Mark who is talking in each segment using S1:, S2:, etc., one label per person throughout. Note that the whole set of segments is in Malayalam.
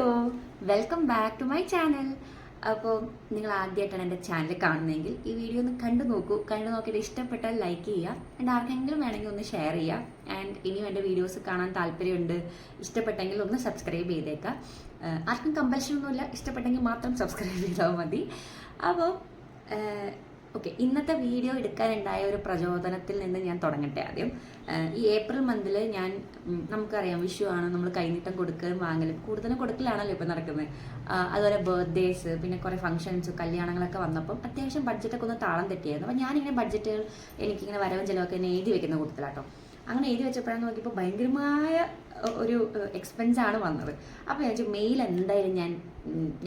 S1: Hello, welcome back to my channel. അപ്പോൾ നിങ്ങൾ ആദ്യമായിട്ടാണ് എൻ്റെ ചാനൽ കാണുന്നതെങ്കിൽ ഈ വീഡിയോ ഒന്ന് കണ്ടു നോക്കൂ. കണ്ടു നോക്കിയിട്ട് ഇഷ്ടപ്പെട്ടാൽ ലൈക്ക് ചെയ്യുക. ആൻഡ് ആർക്കെങ്കിലും വേണമെങ്കിൽ ഒന്ന് ഷെയർ ചെയ്യുക. ആൻഡ് ഇനിയും എൻ്റെ വീഡിയോസ് കാണാൻ താല്പര്യമുണ്ട്, ഇഷ്ടപ്പെട്ടെങ്കിൽ ഒന്ന് സബ്സ്ക്രൈബ് ചെയ്തേക്കാം. ആർക്കും കമ്പൽഷൻ ഒന്നുമില്ല, ഇഷ്ടപ്പെട്ടെങ്കിൽ മാത്രം സബ്സ്ക്രൈബ് ചെയ്താൽ മതി. അപ്പോൾ ഓക്കെ, ഇന്നത്തെ വീഡിയോ എടുക്കാനുണ്ടായ ഒരു പ്രചോദനത്തിൽ നിന്ന് ഞാൻ തുടങ്ങട്ടെ. ആദ്യം ഈ ഏപ്രിൽ മന്തിൽ നമുക്കറിയാം വിഷു ആണ്, നമ്മൾ കൈനീട്ടം കൊടുക്കലും വാങ്ങലും കൂടുതലും കൊടുക്കലാണല്ലോ ഇപ്പം നടക്കുന്നത്. അതുപോലെ ബർത്ത്ഡേസ്, പിന്നെ കുറേ ഫംഗ്ഷൻസ്, കല്യാണങ്ങളൊക്കെ വന്നപ്പം അത്യാവശ്യം ബഡ്ജറ്റൊക്കെ ഒന്ന് താളം തെറ്റിയായിരുന്നു. അപ്പം ഞാനിങ്ങനെ ബഡ്ജറ്റുകൾ എനിക്കിങ്ങനെ വരവും ചിലവൊക്കെ എന്നെ എഴുതി വെക്കുന്ന കൂട്ടത്തിലാട്ടോ. അങ്ങനെ എഴുതി വെച്ചപ്പോഴാണ് നോക്കിയപ്പോൾ ഭയങ്കരമായ ഒരു എക്സ്പെൻസാണ് വന്നത്. അപ്പോൾ ഞാൻ വിചാരിച്ചു മെയിൽ എന്തായാലും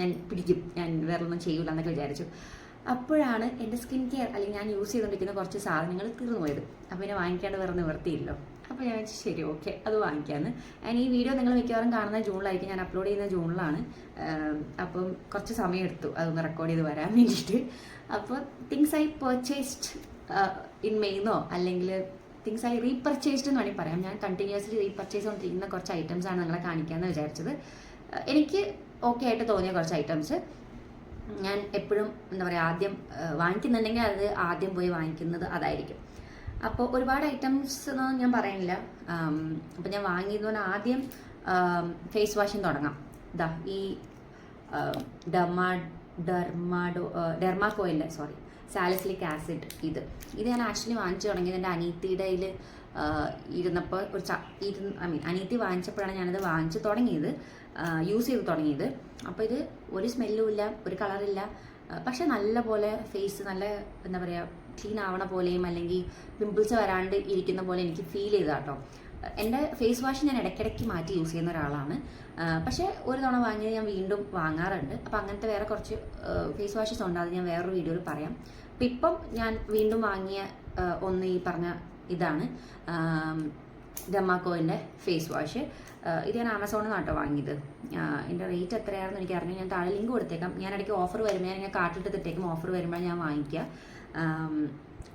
S1: ഞാൻ പിടിക്കും, ഞാൻ വേറെ ഒന്നും ചെയ്യൂല എന്നൊക്കെ വിചാരിച്ചു. അപ്പോഴാണ് എൻ്റെ സ്കിൻ കെയർ അല്ലെങ്കിൽ ഞാൻ യൂസ് ചെയ്തുകൊണ്ടിരിക്കുന്ന കുറച്ച് സാധനങ്ങൾ തീർന്നു പോയത്. അപ്പോൾ പിന്നെ വാങ്ങിക്കാണ്ട് വേറെ നിവർത്തിയില്ലോ. അപ്പോൾ ഞാൻ വെച്ചാൽ ശരി ഓക്കെ അത് വാങ്ങിക്കാമെന്ന്. ആൻഡ് ഈ വീഡിയോ നിങ്ങൾ മിക്കവാറും കാണുന്ന ജൂണിലായിരിക്കും, ഞാൻ അപ്ലോഡ് ചെയ്യുന്ന ജൂണിലാണ്. അപ്പം കുറച്ച് സമയം എടുത്തു അതൊന്ന് റെക്കോർഡ് ചെയ്ത് വരാൻ വേണ്ടിയിട്ട്. അപ്പോൾ തിങ്സ് ഐ പർച്ചേസ്ഡ് ഇൻ മെയ്ന്നോ അല്ലെങ്കിൽ തിങ്സ് ഐ റീപർച്ചേസ്ഡ് എന്ന് വേണമെങ്കിൽ പറയാം. ഞാൻ കണ്ടിന്യൂസ്ലി റീപർച്ചേസ് കൊണ്ടിരിക്കുന്ന കുറച്ച് ഐറ്റംസാണ് നിങ്ങളെ കാണിക്കാമെന്ന് വിചാരിച്ചത്. എനിക്ക് ഓക്കെ ആയിട്ട് തോന്നിയ കുറച്ച് ഐറ്റംസ്. ഞാൻ എപ്പോഴും എന്താ പറയുക, ആദ്യം വാങ്ങിക്കുന്നുണ്ടെങ്കിൽ അത് ആദ്യം പോയി വാങ്ങിക്കുന്നത് അതായിരിക്കും. അപ്പോൾ ഒരുപാട് ഐറ്റംസ് ഒന്നും ഞാൻ പറയുന്നില്ല. അപ്പോൾ ഞാൻ വാങ്ങിയതുകൊണ്ട് ആദ്യം ഫേസ് വാഷിന് തുടങ്ങാം. ഇതാ ഈ ഡെർമാക്കോയിൻ്റെ സാലിസിലിക് ആസിഡ്. ഇത് ഞാൻ ആക്ച്വലി വാങ്ങിച്ചു തുടങ്ങിയത് എൻ്റെ അനീത്തിയുടെ കയ്യിൽ ഇരുന്നപ്പോൾ അനീത്തി വാങ്ങിച്ചപ്പോഴാണ് ഞാനത് വാങ്ങിച്ച് തുടങ്ങിയത്, യൂസ് ചെയ്ത് തുടങ്ങിയത്. അപ്പോൾ ഇത് ഒരു സ്മെല്ലും ഇല്ല, ഒരു കളറില്ല, പക്ഷെ നല്ല പോലെ ഫേസ് നല്ല എന്താ പറയുക ക്ലീൻ ആവണ പോലെയും അല്ലെങ്കിൽ പിമ്പിൾസ് വരാണ്ട് ഇരിക്കുന്ന പോലെ എനിക്ക് ഫീൽ ചെയ്ത കേട്ടോ. എൻ്റെ ഫേസ് വാഷ് ഞാൻ ഇടയ്ക്കിടയ്ക്ക് മാറ്റി യൂസ് ചെയ്യുന്ന ഒരാളാണ്. പക്ഷേ ഒരു തവണ വാങ്ങിയത് ഞാൻ വീണ്ടും വാങ്ങാറുണ്ട്. അപ്പോൾ അങ്ങനത്തെ വേറെ കുറച്ച് ഫേസ് വാഷസ് ഉണ്ട്, അത് ഞാൻ വേറൊരു വീഡിയോയിൽ പറയാം. അപ്പം ഇപ്പം ഞാൻ വീണ്ടും വാങ്ങിയ ഒന്ന് ഈ പറഞ്ഞ ഇതാണ് ഡെർമാക്കോയിൻ്റെ ഫേസ് വാഷ്. ഇത് ഞാൻ ആമസോണിൽ നിന്നാട്ടോ വാങ്ങിയത്. എൻ്റെ റേറ്റ് എത്രയാണെന്ന് എനിക്ക് അറിഞ്ഞു, ഞാൻ താഴെ ലിങ്ക് കൊടുത്തേക്കാം. ഞാൻ ഇടയ്ക്ക് ഓഫർ വരുമ്പോൾ ഞാൻ കാർട്ടിലിട്ട് തെറ്റേക്കും, ഓഫർ വരുമ്പോൾ ഞാൻ വാങ്ങിക്കുക.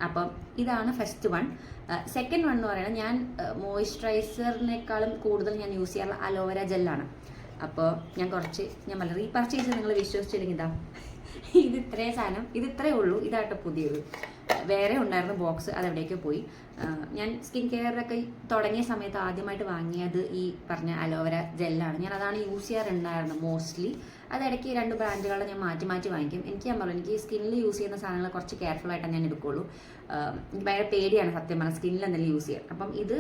S1: അപ്പം ഇതാണ് ഫസ്റ്റ് വൺ. സെക്കൻഡ് വൺ എന്ന് പറയുന്നത് ഞാൻ മോയ്സ്ചറൈസറിനേക്കാളും കൂടുതൽ ഞാൻ യൂസ് ചെയ്യാറുള്ള അലോവേര ജെല്ലാണ്. അപ്പോൾ ഞാൻ പറഞ്ഞ റീപർച്ചേസ് നിങ്ങൾ വിശ്വസിച്ചില്ലെങ്കിൽ ഇതാ ഇത് ഇത്രയും സാധനം, ഇത് ഇത്രയേ ഉള്ളൂ. ഇതാട്ടോ പുതിയത്. വേറെ ഉണ്ടായിരുന്ന ബോക്സ് അതെവിടേക്കോ പോയി. ഞാൻ സ്കിൻ കെയറൊക്കെ തുടങ്ങിയ സമയത്ത് ആദ്യമായിട്ട് വാങ്ങിയത് ഈ പറഞ്ഞ അലോവേര ജെല്ലാണ്. ഞാൻ അതാണ് യൂസ് ചെയ്യാറുണ്ടായിരുന്നത് മോസ്റ്റ്ലി. അതിടയ്ക്ക് 2 ബ്രാൻഡുകളെ ഞാൻ മാറ്റി വാങ്ങിക്കും. ഞാൻ പറഞ്ഞു എനിക്ക് സ്കിന്നിൽ യൂസ് ചെയ്യുന്ന സാധനങ്ങൾ കുറച്ച് കെയർഫുൾ ആയിട്ടാണ് ഞാൻ എടുക്കുള്ളൂ. എനിക്ക് ഭയങ്കര പേടിയാണ് സത്യം പറഞ്ഞാൽ സ്കിന്നിൽ എന്തെങ്കിലും യൂസ് ചെയ്യാൻ. അപ്പം ഇത്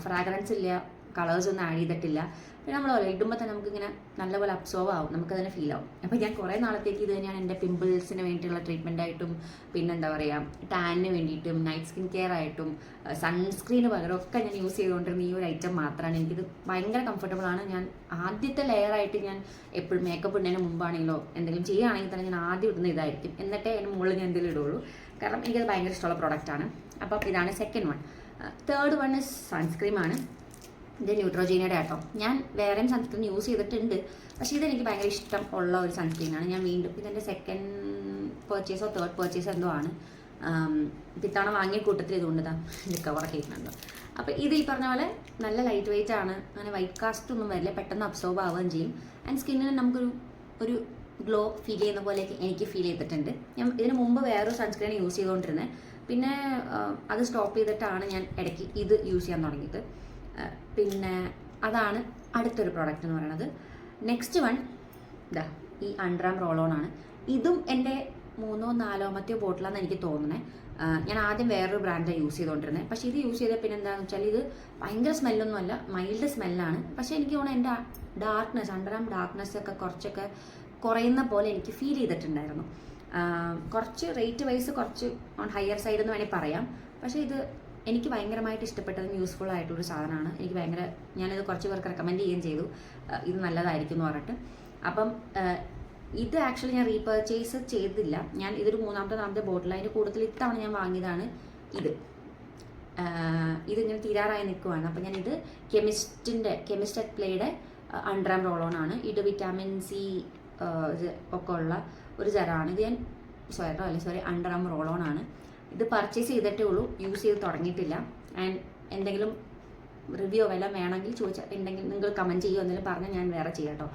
S1: ഫ്രാഗ്രൻസ് ഇല്ല, കളേഴ്സ് ഒന്നും ആഡ് ചെയ്തിട്ടില്ല. പിന്നെ നമ്മൾ ഇടുമ്പോൾ തന്നെ നമുക്കിങ്ങനെ നല്ലപോലെ അബ്സോർവ് ആവും, നമുക്കതിനെ ഫീൽ ആവും. അപ്പോൾ ഞാൻ കുറേ നാളത്തേക്ക് ഇത് തന്നെയാണ് എൻ്റെ പിമ്പിൾസിന് വേണ്ടിയിട്ടുള്ള ട്രീറ്റ്മെൻ്റ് ആയിട്ടും പിന്നെ എന്താ പറയുക ടാനിന് വേണ്ടിയിട്ടും നൈറ്റ് സ്കിൻ കെയർ ആയിട്ടും സൺസ്ക്രീന് പകരമൊക്കെ ഞാൻ യൂസ് ചെയ്തുകൊണ്ടിരുന്ന ഈ ഒരു ഐറ്റം മാത്രമാണ്. എനിക്കിത് ഭയങ്കര കംഫർട്ടബിൾ ആണ്. ഞാൻ ആദ്യത്തെ ലെയറായിട്ട് ഞാൻ എപ്പോഴും മേക്കപ്പ് ഇടുന്നതിന് മുമ്പാണെങ്കിലോ എന്തെങ്കിലും ചെയ്യുകയാണെങ്കിൽ തന്നെ ഞാൻ ആദ്യം ഇടുന്ന ഇതായിരിക്കും, എന്നിട്ടേ അതിന് മുകളിൽ ഞാൻ എന്തെങ്കിലും ഇടുള്ളൂ. കാരണം എനിക്കത് ഭയങ്കര ഇഷ്ടമുള്ള പ്രൊഡക്റ്റാണ്. അപ്പം ഇതാണ് second one. Third one is സൺസ്ക്രീമാണ്. ഇത് ന്യൂട്രോജീനയുടെ ആട്ടോ. ഞാൻ വേറെയും സൺസ്ക്രീൻ യൂസ് ചെയ്തിട്ടുണ്ട്, പക്ഷേ ഇതെനിക്ക് ഭയങ്കര ഇഷ്ടം ഉള്ള ഒരു സൺസ്ക്രീനാണ്. ഞാൻ വീണ്ടും ഇതെൻ്റെ സെക്കൻഡ് പർച്ചേസോ തേർഡ് പർച്ചേസോ എന്തോ ആണ്. ഇത്തവണ വാങ്ങിയ കൂട്ടത്തിൽ ഇതുകൊണ്ട് ഇത് കവറൊക്കെ ഇരിക്കുന്നുണ്ടോ. അപ്പോൾ ഇത് ഈ പറഞ്ഞ പോലെ നല്ല ലൈറ്റ് വെയിറ്റ് ആണ്, അങ്ങനെ വൈറ്റ് കാസ്റ്റ് ഒന്നും വരില്ല, പെട്ടെന്ന് അബ്സോർബ് ആവുകയും ചെയ്യും. ആൻഡ് സ്കിന്നിന് നമുക്കൊരു ഗ്ലോ ഫീൽ ചെയ്യുന്ന പോലെയൊക്കെ എനിക്ക് ഫീൽ ചെയ്തിട്ടുണ്ട്. ഞാൻ ഇതിന് മുമ്പ് വേറൊരു സൺസ്ക്രീൻ യൂസ് ചെയ്തുകൊണ്ടിരുന്നത്, പിന്നെ അത് സ്റ്റോപ്പ് ചെയ്തിട്ടാണ് ഞാൻ ഇടയ്ക്ക് ഇത് യൂസ് ചെയ്യാൻ തുടങ്ങിയത്. പിന്നെ അതാണ് അടുത്തൊരു പ്രോഡക്റ്റ് എന്ന് പറയുന്നത്. നെക്സ്റ്റ് വൺ ഇതാ ഈ അണ്ടറാം റോൾ-ഓൺ ആണ്. ഇതും എൻ്റെ 3-4 4 ബോട്ടിലാണെന്ന് എനിക്ക് തോന്നുന്നത്. ഞാൻ ആദ്യം വേറൊരു ബ്രാൻഡാണ് യൂസ് ചെയ്തുകൊണ്ടിരുന്നത്. പക്ഷേ ഇത് യൂസ് ചെയ്ത പിന്നെ എന്താണെന്ന് വെച്ചാൽ ഇത് ഭയങ്കര സ്മെല്ലൊന്നുമല്ല, മൈൽഡ് സ്മെല്ലാണ്. പക്ഷേ എനിക്ക് തോന്നുന്നു എൻ്റെ ഡാർക്ക്നെസ്, അണ്ടറാം ഡാർക്ക്നെസ് ഒക്കെ കുറച്ചൊക്കെ കുറയുന്ന പോലെ എനിക്ക് ഫീൽ ചെയ്തിട്ടുണ്ടായിരുന്നു. കുറച്ച് റേറ്റ് വൈസ് കുറച്ച് ഓൺ ഹയർ സൈഡ് എന്ന് വേണമെങ്കിൽ പറയാം. പക്ഷേ ഇത് എനിക്ക് ഭയങ്കരമായിട്ട് ഇഷ്ടപ്പെട്ടതും യൂസ്ഫുൾ ആയിട്ടുള്ളൊരു സാധനമാണ്. ഞാനിത് കുറച്ച് പേർക്ക് റെക്കമെൻഡ് ചെയ്യുകയും ചെയ്തു, ഇത് നല്ലതായിരിക്കും എന്ന് പറഞ്ഞിട്ട്. അപ്പം ഇത് ആക്ച്വലി ഞാൻ റീപർച്ചേസ് ചെയ്തില്ല. ഞാൻ ഇതൊരു 3-4 ബോട്ടിൽ, അതിൻ്റെ കൂടുതൽ ഇത്തവണ ഞാൻ വാങ്ങിയതാണ് ഇതിങ്ങനെ തീരാറായി നിൽക്കുവാണ്. അപ്പം ഞാനിത് കെമിസ്റ്റ് അറ്റ് പ്ലേയുടെ അണ്ടറാം റോൾ-ഓൺ ആണ്. ഇത് വിറ്റാമിൻ സി ഒക്കെ ഉള്ള ഒരു ജറാണ്. ഇത് ഞാൻ അണ്ടറാം റോൾ-ഓൺ ആണ്. ഇത് പർച്ചേസ് ചെയ്തിട്ടേ ഉള്ളൂ, യൂസ് ചെയ്ത് തുടങ്ങിയിട്ടില്ല. ആൻഡ് എന്തെങ്കിലും റിവ്യൂ വല്ലതും വേണമെങ്കിൽ ഉണ്ടെങ്കിൽ നിങ്ങൾ കമൻറ്റ് ചെയ്യുമോ എന്തെങ്കിലും പറഞ്ഞാൽ ഞാൻ വേറെ ചെയ്യാം കേട്ടോ.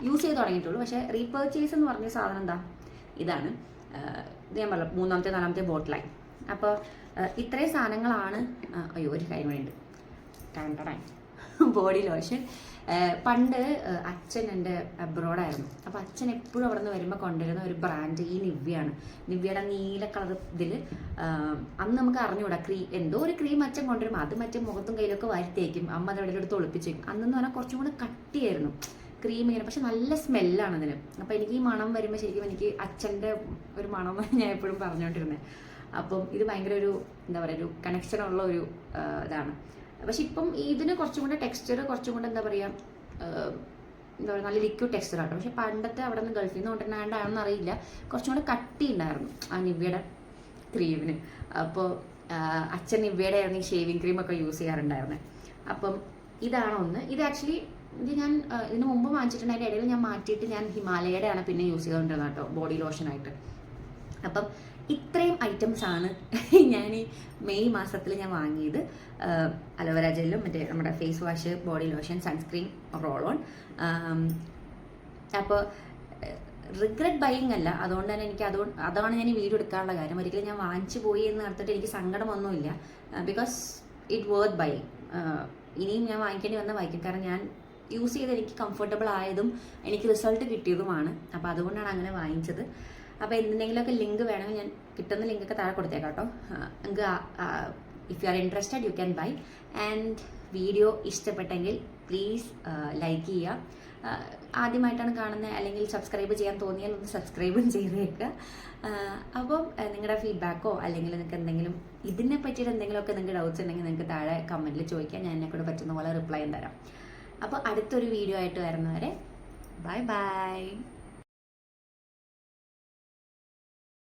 S1: യൂസ് ചെയ്ത് തുടങ്ങിയിട്ടുള്ളൂ. പക്ഷേ റീപർച്ചേസ് എന്ന് പറഞ്ഞ സാധനം എന്താ ഇതാണ്. ഇത് ഞാൻ പറഞ്ഞു 3-ാമത്തെ 4-ാമത്തെ ബോട്ടിലായി. അപ്പോൾ ഇത്രയും സാധനങ്ങളാണ്. അയ്യോ ഒരു കാര്യം വേണ്ടി ബോഡി ലോഷൻ. പണ്ട് അച്ഛൻ എൻ്റെ അബ്രോഡായിരുന്നു. അപ്പോൾ അച്ഛൻ എപ്പോഴും അവിടെ നിന്ന് വരുമ്പോൾ കൊണ്ടുവരുന്ന ഒരു ബ്രാൻഡ് ഈ നിവ്യയാണ്. നിവ്യയുടെ നീല കളർ ഇതിൽ അന്ന് നമുക്ക് അറിഞ്ഞുകൂടാ എന്തോ ഒരു ക്രീം അച്ഛൻ കൊണ്ടുവരും. അത് മറ്റേ മുഖത്തും കയ്യിലൊക്കെ വാരിത്തേക്കും. അമ്മ അത് എവിടെ എടുത്ത് ഒളിപ്പിച്ച് വയ്ക്കും. അന്നെന്ന് പറഞ്ഞാൽ കുറച്ചും കൂടെ കട്ടിയായിരുന്നു ക്രീം ഇങ്ങനെ. പക്ഷെ നല്ല സ്മെല്ലാണ് അതിന്. അപ്പോൾ എനിക്ക് ഈ മണം വരുമ്പോൾ ശരിക്കും എനിക്ക് അച്ഛൻ്റെ ഒരു മണം ഞാൻ എപ്പോഴും പറഞ്ഞുകൊണ്ടിരുന്നത്. അപ്പം ഇത് ഭയങ്കര ഒരു എന്താ പറയുക ഒരു കണക്ഷനുള്ള ഒരു ഇതാണ്. പക്ഷെ ഇപ്പം ഇതിന് കുറച്ചും കൂടെ ടെക്സ്ചർ കുറച്ചും കൂടെ എന്താ പറയുക നല്ല ലിക്വിഡ് ടെക്സ്ചർ ആട്ടോ. പക്ഷെ പണ്ടത്തെ അവിടെ നിന്ന് ഗൾഫിൽ നിന്ന് കൊണ്ടുവരാണ്ടാണെന്ന് അറിയില്ല, കുറച്ചും കൂടെ കട്ടി ഉണ്ടായിരുന്നു ആ നിവ്യയുടെ ക്രീമിന്. അപ്പോൾ അച്ഛൻ നിവ്യയുടെ ആയിരുന്നു ഈ ഷേവിങ് ക്രീമൊക്കെ യൂസ് ചെയ്യാറുണ്ടായിരുന്നത്. അപ്പം ഇതാണ് ഒന്ന്. ഇത് ആക്ച്വലി ഇത് ഞാൻ ഇതിന് മുമ്പ് വാങ്ങിച്ചിട്ടുണ്ട്. അതിൻ്റെ ഇടയിൽ ഞാൻ മാറ്റിയിട്ട് ഞാൻ ഹിമാലയയുടെ ആണ് പിന്നെ യൂസ് ചെയ്തുകൊണ്ടിരുന്നത് കേട്ടോ ബോഡി ലോഷനായിട്ട്. അപ്പം ഇത്രയും ഐറ്റംസ് ആണ് ഞാൻ ഈ മെയ് മാസത്തിൽ ഞാൻ വാങ്ങിയത്. അലോവേര ജെല്ലും മറ്റേ നമ്മുടെ face wash, body lotion, sunscreen, roll on. അപ്പോൾ റിഗ്രറ്റ് ബൈയിങ് അല്ല, അതുകൊണ്ട് തന്നെ എനിക്ക് അതാണ് ഞാൻ ഈ വീഡിയോ എടുക്കാനുള്ള കാര്യം. ഒരിക്കലും ഞാൻ വാങ്ങിച്ചു പോയി എന്ന് നടത്തിയിട്ട് എനിക്ക് സങ്കടമൊന്നുമില്ല. Because it worth buy. ഇനിയും ഞാൻ വാങ്ങിക്കേണ്ടി വന്നാൽ വായിക്കും. കാരണം ഞാൻ യൂസ് ചെയ്ത് എനിക്ക് കംഫർട്ടബിൾ ആയതും എനിക്ക് റിസൾട്ട് കിട്ടിയതുമാണ്. അപ്പോൾ അതുകൊണ്ടാണ് അങ്ങനെ വാങ്ങിച്ചത്. അപ്പോൾ എന്തെങ്കിലുമൊക്കെ ലിങ്ക് വേണമെങ്കിൽ ഞാൻ കിട്ടുന്ന ലിങ്കൊക്കെ താഴെ കൊടുത്തേക്കാം കേട്ടോ. നിങ്ങൾക്ക് if you are interested you can buy. And video ഇഷ്ടപ്പെട്ടെങ്കിൽ പ്ലീസ് ലൈക്ക് ചെയ്യുക. ആദ്യമായിട്ടാണ് കാണുന്നത് അല്ലെങ്കിൽ സബ്സ്ക്രൈബ് ചെയ്യാൻ തോന്നിയാൽ ഒന്ന് സബ്സ്ക്രൈബും ചെയ്തേക്കുക. അപ്പം നിങ്ങളുടെ ഫീഡ്ബാക്കോ അല്ലെങ്കിൽ നിങ്ങൾക്ക് എന്തെങ്കിലും ഇതിനെ പറ്റിയിട്ട് എന്തെങ്കിലുമൊക്കെ നിങ്ങൾക്ക് ഡൗട്ട്സ് ഉണ്ടെങ്കിൽ നിങ്ങൾക്ക് താഴെ കമൻറ്റിൽ ചോദിക്കാം. ഞാൻ എന്നെക്കൂടെ പറ്റുന്ന പോലെ റിപ്ലൈ തരാം. അപ്പോൾ അടുത്തൊരു വീഡിയോ ആയിട്ട് വരുന്നവരെ ബൈ ബൈ.